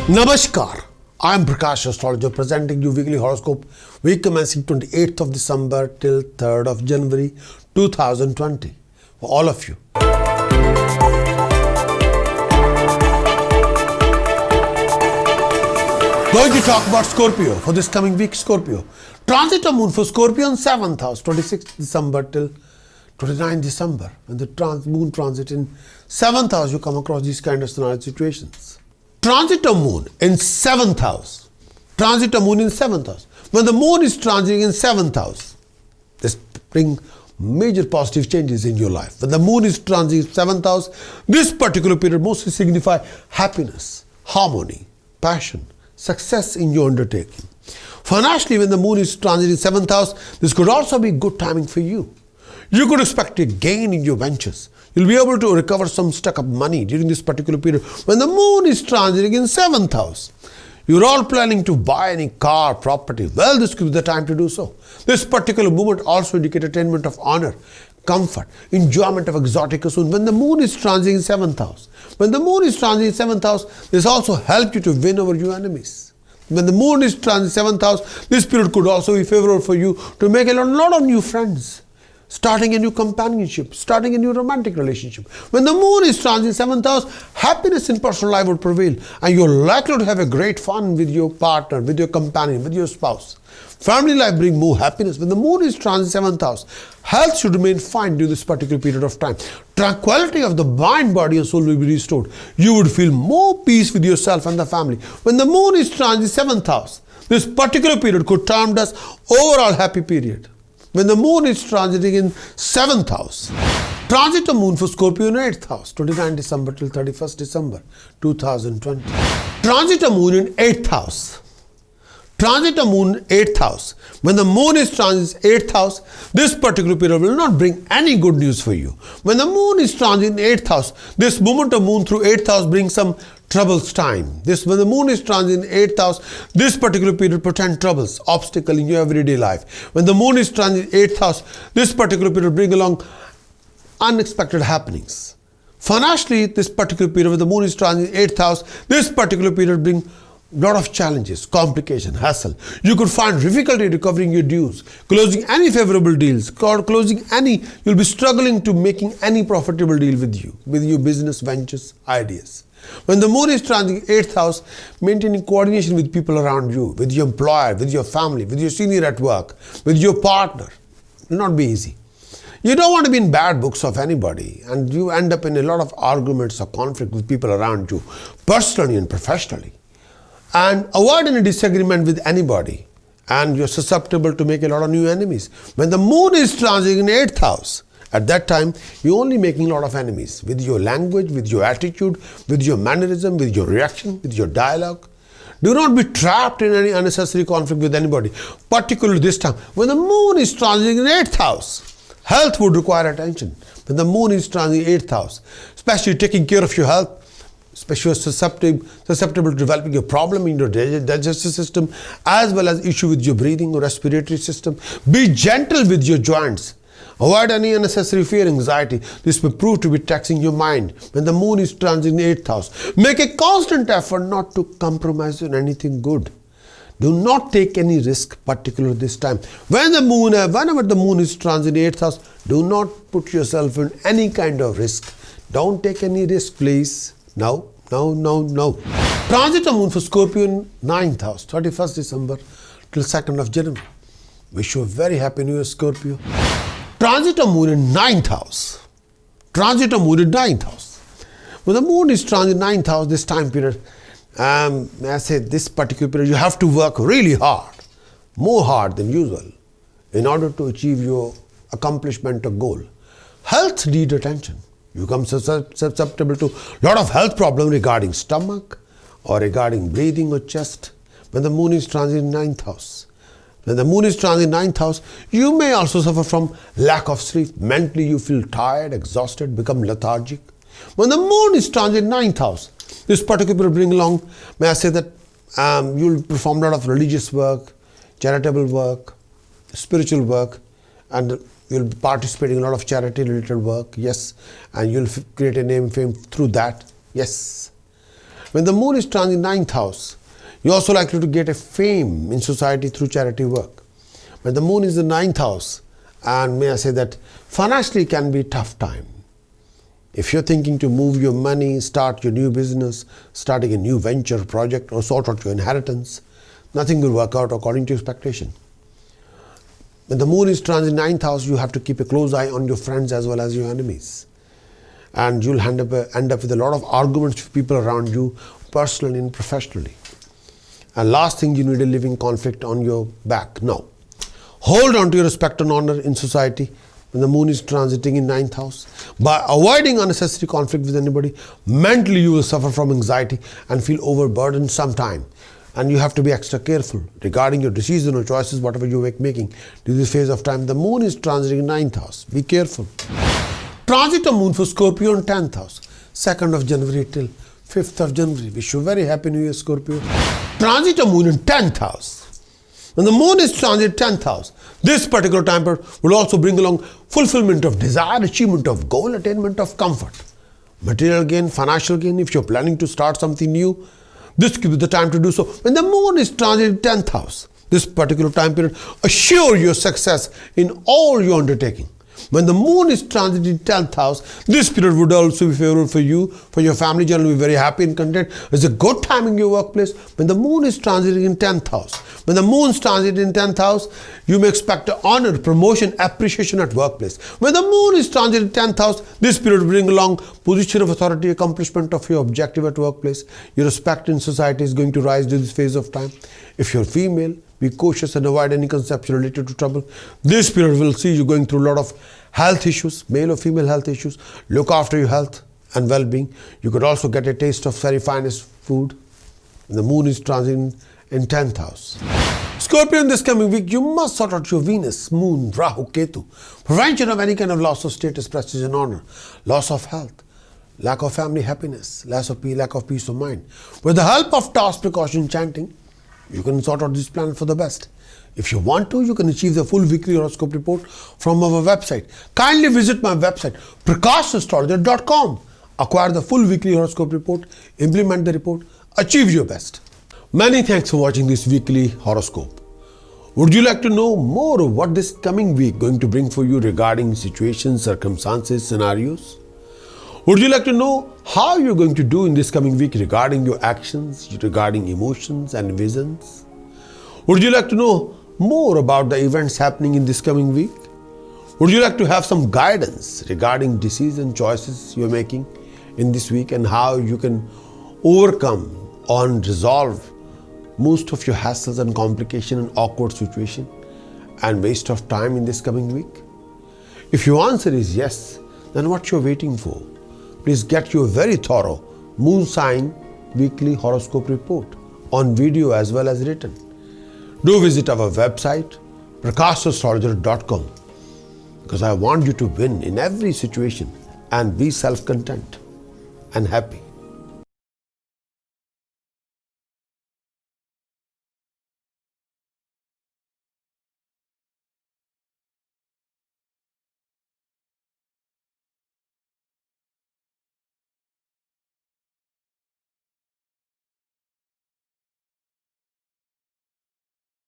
Namaskar, I am Prakash, Astrologer, presenting you weekly horoscope week commencing 28th of December till 3rd of January 2020 for all of you. Going to talk about Scorpio for this coming week. Scorpio. Transit of moon for Scorpio in 7th house, 26th December till 29th December. When the moon transit in 7th house, you come across these kind of scenario situations. Transit of moon in 7th house. Transit of moon in 7th house. When the moon is transiting in 7th house, this brings major positive changes in your life. When the moon is transiting in 7th house, this particular period mostly signify happiness, harmony, passion, success in your undertaking. Financially, when the moon is transiting in 7th house, this could also be good timing for you. You could expect a gain in your ventures. You'll be able to recover some stuck up money during this particular period. When the moon is transiting in 7th house, you're all planning to buy any car, property. Well, this could be the time to do so. This particular movement also indicates attainment of honor, comfort, enjoyment of exotic pursuit. When the moon is transiting in 7th house, when the moon is transiting in 7th house, this also helps you to win over your enemies. When the moon is transiting in 7th house, this period could also be favorable for you to make a lot of new friends, starting a new companionship, starting a new romantic relationship. When the moon is transiting in 7th house, happiness in personal life will prevail and you're likely to have a great fun with your partner, with your companion, with your spouse. Family life brings more happiness. When the moon is transiting 7th house, health should remain fine during this particular period of time. Tranquility of the mind, body and soul will be restored. You would feel more peace with yourself and the family. When the moon is transiting 7th house, this particular period could term as overall happy period. When the moon is transiting in 7th house, transit of moon for Scorpio in 8th house, 29 December till 31st December 2020. Transit of moon in 8th house. Transit of moon in 8th house. When the moon is transiting 8th house, this particular period will not bring any good news for you. When the moon is transiting 8th house, this movement of moon through 8th house brings some troubles time. When the moon is transiting in 8th house, this particular period portends troubles, obstacle in your everyday life. When the moon is transiting 8th house, this particular period brings along unexpected happenings. Financially, this particular period when the moon is transiting 8th house, this particular period brings lot of challenges, complication, hassle. You could find difficulty recovering your dues, closing any favorable deals, you'll be struggling to making any profitable deal with your business ventures, ideas. When the moon is transiting 8th house, maintaining coordination with people around you, with your employer, with your family, with your senior at work, with your partner, will not be easy. You don't want to be in bad books of anybody and you end up in a lot of arguments or conflict with people around you, personally and professionally. And avoid any disagreement with anybody and you're susceptible to make a lot of new enemies. When the moon is transiting in 8th house, at that time, you're only making a lot of enemies with your language, with your attitude, with your mannerism, with your reaction, with your dialogue. Do not be trapped in any unnecessary conflict with anybody, particularly this time. When the moon is transiting in 8th house, health would require attention. When the moon is transiting in 8th house, especially taking care of your health, especially susceptible to developing a problem in your digestive system, as well as issue with your breathing or respiratory system. Be gentle with your joints. Avoid any unnecessary fear, anxiety. This may prove to be taxing your mind. When the moon is transiting in 8th house, make a constant effort not to compromise on anything good. Do not take any risk, particularly this time. Whenever the moon is transiting in 8th house, do not put yourself in any kind of risk. Don't take any risk, please. No. Transit of moon for Scorpio in 9th house, 31st December till 2nd of January. Wish you a very happy New Year, Scorpio. Transit of moon in 9th house. Transit of moon in 9th house. When the moon is transiting 9th house, this time period, may I say this particular period, you have to work really hard, more hard than usual, in order to achieve your accomplishment or goal. Health needs attention. You become susceptible to a lot of health problems regarding stomach or regarding breathing or chest when the moon is transiting 9th house. When the moon is transiting 9th house, you may also suffer from lack of sleep. Mentally, you feel tired, exhausted, become lethargic. When the moon is transiting 9th house, this particular bring along, may I say that you'll perform a lot of religious work, charitable work, spiritual work, and you'll be participating in a lot of charity related work, yes, and you'll create a name and fame through that, yes. When the moon is transit 9th house, you're also likely to get a fame in society through charity work. When the moon is the 9th house, and may I say that financially can be a tough time. If you're thinking to move your money, start your new business, starting a new venture project, or sort out your inheritance, nothing will work out according to expectation. When the moon is transit 9th house, you have to keep a close eye on your friends as well as your enemies. And you'll end up with a lot of arguments with people around you, personally and professionally. And last thing, you need a living conflict on your back. No. Hold on to your respect and honor in society when the moon is transiting in 9th house. By avoiding unnecessary conflict with anybody, mentally you will suffer from anxiety and feel overburdened sometime. And you have to be extra careful regarding your decision or choices, whatever you are making during this phase of time. The moon is transiting in 9th house. Be careful. Transit of moon for Scorpio in 10th house. 2nd of January till 5th of January. Wish you a very happy new year, Scorpio. Transit of moon in 10th house. When the moon is transit 10th house, this particular time period will also bring along fulfillment of desire, achievement of goal, attainment of comfort, material gain, financial gain. If you're planning to start something new, this could be the time to do so. When the moon is transit 10th house, this particular time period, assure your success in all your undertaking. When the moon is transit in 10th house, this period would also be favorable for you, for your family. Generally be very happy and content. It's a good time in your workplace. When the moon is transiting in 10th house, when the moon is transiting in 10th house, you may expect honor, promotion, appreciation at workplace. When the moon is transiting in 10th house, this period will bring along position of authority, accomplishment of your objective at workplace. Your respect in society is going to rise during this phase of time. If you're female, be cautious and avoid any conception related to trouble. This period will see you going through a lot of health issues, male or female health issues. Look after your health and well-being. You could also get a taste of very finest food. When the moon is transiting in 10th house. Scorpio, in this coming week, you must sort out your Venus, Moon, Rahu, Ketu. Prevention of any kind of loss of status, prestige and honor, loss of health, lack of family happiness, lack of peace of mind. With the help of task, precaution, chanting, you can sort out this plan for the best. If you want to, you can achieve the full weekly horoscope report from our website. Kindly visit my website, Prakash.astrologer.com. Acquire the full weekly horoscope report, implement the report, achieve your best. Many thanks for watching this weekly horoscope. Would you like to know more of what this coming week going to bring for you regarding situations, circumstances, scenarios? Would you like to know how you're going to do in this coming week regarding your actions, regarding emotions and visions? Would you like to know more about the events happening in this coming week? Would you like to have some guidance regarding decision choices you're making in this week and how you can overcome or resolve most of your hassles and complication and awkward situation and waste of time in this coming week? If your answer is yes, then what you're waiting for? Please get your very thorough moon sign weekly horoscope report on video as well as written. Do visit our website, Prakash.astrologer.com, because I want you to win in every situation and be self-content and happy.